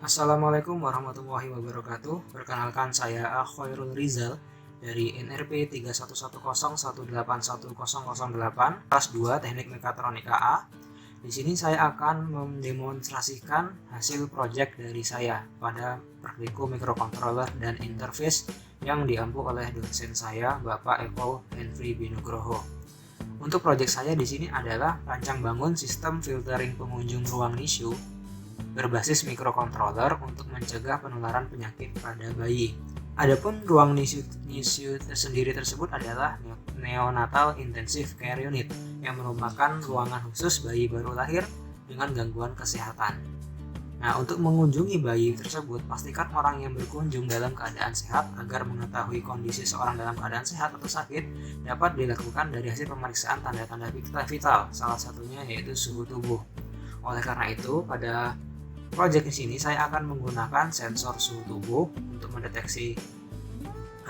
Assalamualaikum warahmatullahi wabarakatuh. Perkenalkan saya Akhoirul Rizal dari NRP 31101818108 kelas 2 Teknik Mekatronika A. Di sini saya akan mendemonstrasikan hasil proyek dari saya pada praktikum microcontroller dan interface yang diampu oleh dosen saya, Bapak Eko Henry Binugroho. Untuk proyek saya di sini adalah rancang bangun sistem filtering pengunjung ruang NICU berbasis microcontroller untuk mencegah penularan penyakit pada bayi. Adapun ruang NICU sendiri tersebut adalah Neonatal Intensive Care Unit yang merupakan ruangan khusus bayi baru lahir dengan gangguan kesehatan. Nah, untuk mengunjungi bayi tersebut, pastikan orang yang berkunjung dalam keadaan sehat. Agar mengetahui kondisi seorang dalam keadaan sehat atau sakit dapat dilakukan dari hasil pemeriksaan tanda-tanda vital, salah satunya yaitu suhu tubuh. Oleh karena itu, pada proyek di sini saya akan menggunakan sensor suhu tubuh untuk mendeteksi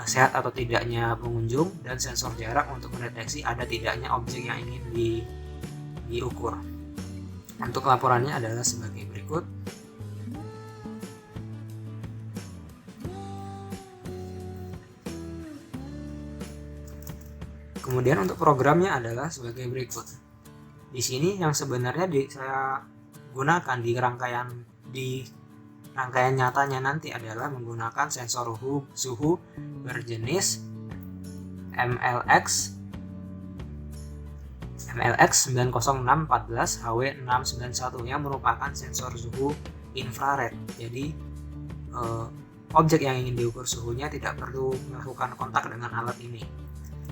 sehat atau tidaknya pengunjung dan sensor jarak untuk mendeteksi ada tidaknya objek yang ingin diukur. Untuk laporannya adalah sebagai berikut. Kemudian untuk programnya adalah sebagai berikut. Di sini yang sebenarnya saya gunakan di rangkaian nyatanya nanti adalah menggunakan sensor suhu berjenis MLX 90614 HW691 yang merupakan sensor suhu infrared. Jadi objek yang ingin diukur suhunya tidak perlu melakukan kontak dengan alat ini.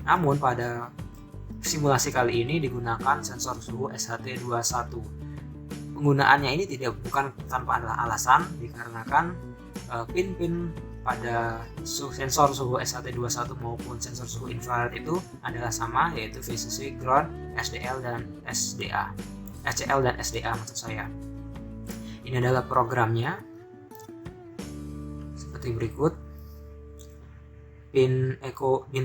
Namun pada simulasi kali ini digunakan sensor suhu SHT21. Penggunaannya ini bukan tanpa alasan, dikarenakan pin-pin pada sensor suhu SHT21 maupun sensor suhu infrared itu adalah sama, yaitu VCC, ground, SDL dan SDA. SCL dan SDA maksud saya. Ini adalah programnya seperti berikut. Pin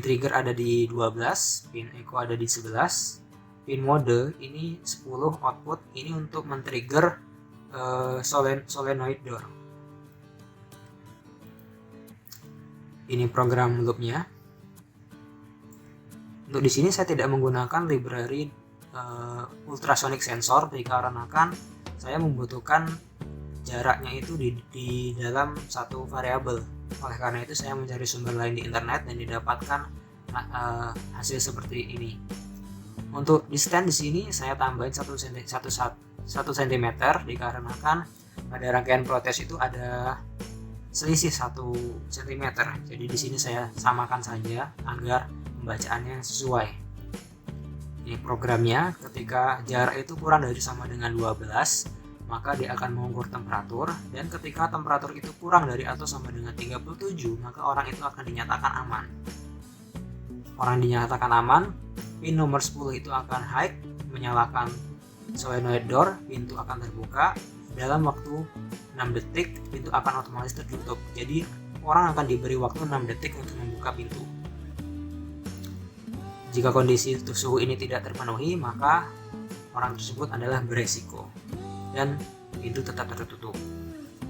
trigger ada di 12, pin echo ada di 11. Pin mode ini 10 output, ini untuk men-trigger solenoid door. Ini program loopnya. Untuk di sini saya tidak menggunakan library ultrasonic sensor dikarenakan saya membutuhkan jaraknya itu di dalam satu variabel. Oleh karena itu saya mencari sumber lain di internet dan didapatkan hasil seperti ini. Untuk distance di sini saya tambahin 1 cm dikarenakan pada rangkaian protes itu ada selisih 1 cm. Jadi di sini saya samakan saja agar pembacaannya sesuai. Ini programnya, ketika jarak itu kurang dari sama dengan 12, maka dia akan mengukur temperatur, dan ketika temperatur itu kurang dari atau sama dengan 37, maka orang itu akan dinyatakan aman. Orang dinyatakan aman, pin nomor 10 itu akan hide, menyalakan solenoid door, pintu akan terbuka. Dalam waktu 6 detik, pintu akan otomatis tertutup. Jadi orang akan diberi waktu 6 detik untuk membuka pintu. Jika kondisi suhu ini tidak terpenuhi, maka orang tersebut adalah beresiko dan pintu tetap tertutup.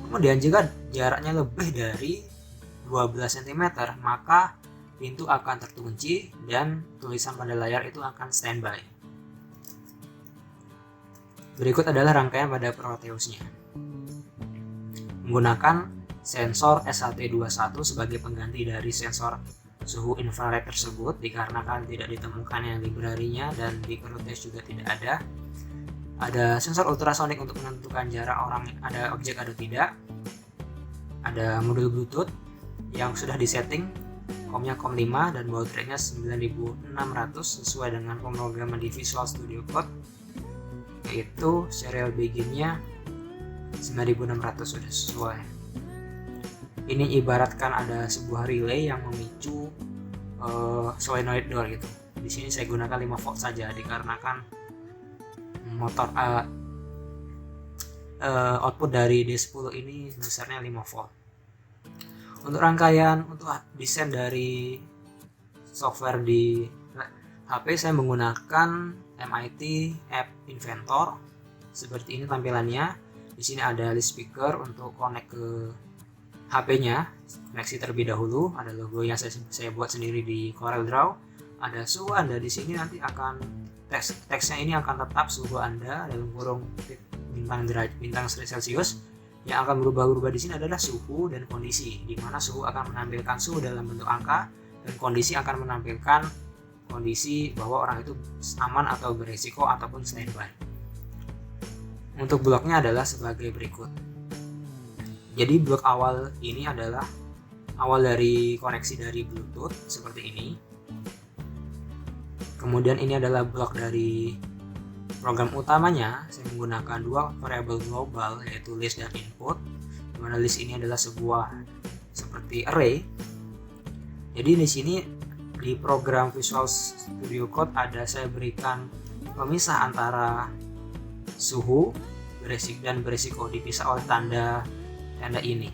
Kemudian jika jaraknya lebih dari 12 cm, maka pintu akan terkunci dan tulisan pada layar itu akan standby. Berikut adalah rangkaian pada Proteusnya. Menggunakan sensor SHT21 sebagai pengganti dari sensor suhu infrared tersebut dikarenakan tidak ditemukannya library-nya dan di Proteus juga tidak ada. Ada sensor ultrasonic untuk menentukan jarak orang ada objek atau tidak. Ada modul Bluetooth yang sudah disetting, COM-nya COM 5 dan baud rate-nya 9600 sesuai dengan pemrograman di Visual Studio Code, yaitu serial begin-nya 9600 sudah sesuai. Ini ibaratkan ada sebuah relay yang memicu solenoid door gitu. Di sini saya gunakan 5 volt saja dikarenakan motor output dari D10 ini besarnya 5 volt. Untuk rangkaian untuk desain dari software di HP saya menggunakan MIT App Inventor. Seperti ini tampilannya. Di Di sini ada list speaker untuk connect ke HP-nya, koneksi terlebih dahulu. Ada logo yang saya buat sendiri di CorelDRAW. Ada suhu Anda, di sini nanti akan teksnya ini akan tetap suhu Anda dalam kurung bintang Celcius. Yang akan berubah-ubah di sini adalah suhu dan kondisi, di mana suhu akan menampilkan suhu dalam bentuk angka dan kondisi akan menampilkan kondisi bahwa orang itu aman atau berisiko ataupun standby. Untuk bloknya adalah sebagai berikut. Jadi blok awal ini adalah awal dari koneksi dari Bluetooth seperti ini. Kemudian ini adalah blok dari program utamanya. Saya menggunakan dua variabel global, yaitu list dan input. Dimana list ini adalah sebuah seperti array. Jadi di sini di program Visual Studio Code saya berikan pemisah antara suhu dan berisiko, dipisah oleh tanda ini.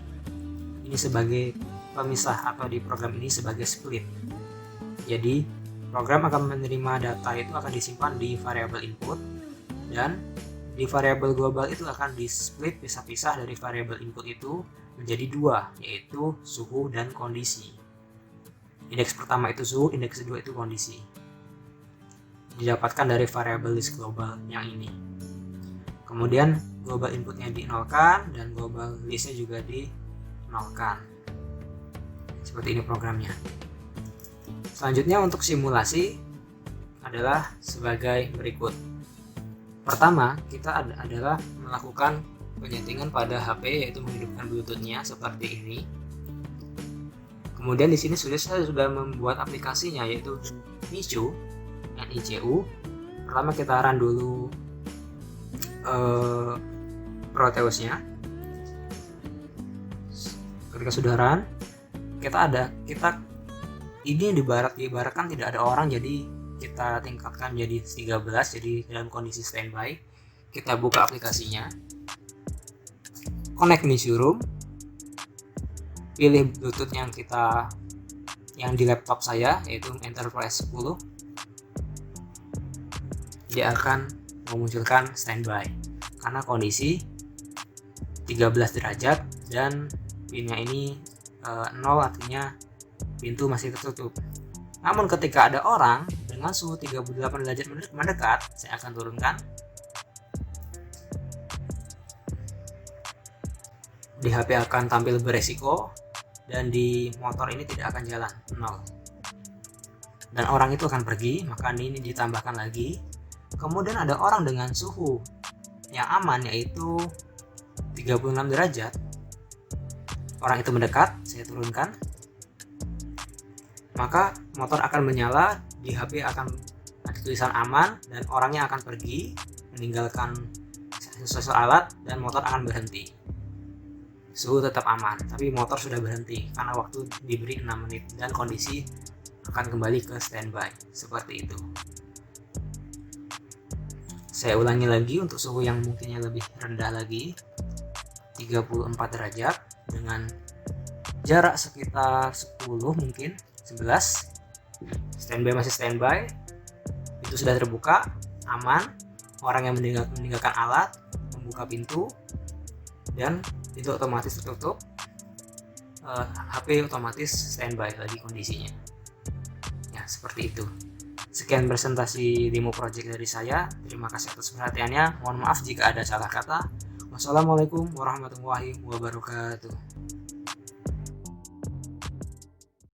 Ini sebagai pemisah, atau di program ini sebagai split. Jadi program akan menerima data itu akan disimpan di variabel input, dan di variabel global itu akan di split, pisah-pisah dari variabel input itu menjadi dua, yaitu suhu dan kondisi. Indeks pertama itu suhu, indeks kedua itu kondisi. Didapatkan dari variabel list global yang ini. Kemudian global inputnya dinolkan dan global listnya juga dinolkan. Seperti ini programnya. Selanjutnya untuk simulasi adalah sebagai berikut. Pertama, kita adalah melakukan penyetingan pada HP, yaitu menghidupkan Bluetooth-nya seperti ini. Kemudian di sini saya sudah membuat aplikasinya, yaitu NICU. Pertama kita run dulu Proteusnya. Ketika sudah run, kita ini diibaratkan tidak ada orang, jadi kita tingkatkan jadi 13, jadi dalam kondisi standby. Kita buka aplikasinya, connect NICU room, pilih Bluetooth yang di laptop saya, yaitu Enterprise 10. Dia akan memunculkan standby karena kondisi 13 derajat dan pinnya ini 0, artinya pintu masih tertutup. Namun ketika ada orang dengan suhu 38 derajat mendekat, saya akan turunkan. Di HP akan tampil beresiko dan di motor ini tidak akan jalan, 0. Dan orang itu akan pergi, maka ini ditambahkan lagi. Kemudian ada orang dengan suhu yang aman, yaitu 36 derajat. Orang itu mendekat, saya turunkan. Maka motor akan menyala, di HP akan ada tulisan aman, dan orangnya akan pergi, meninggalkan sesuatu alat, dan motor akan berhenti. Suhu tetap aman, tapi motor sudah berhenti karena waktu diberi 6 menit, dan kondisi akan kembali ke standby. Seperti itu. Saya ulangi lagi untuk suhu yang mungkinnya lebih rendah lagi, 34 derajat dengan jarak sekitar 10, mungkin 11. Standby masih standby, itu sudah terbuka, aman. Orang yang meninggalkan alat membuka pintu dan pintu otomatis tertutup. HP otomatis standby lagi kondisinya. Ya, seperti itu. Sekian presentasi demo project dari saya. Terima kasih atas perhatiannya. Mohon maaf jika ada salah kata. Wassalamualaikum warahmatullahi wabarakatuh.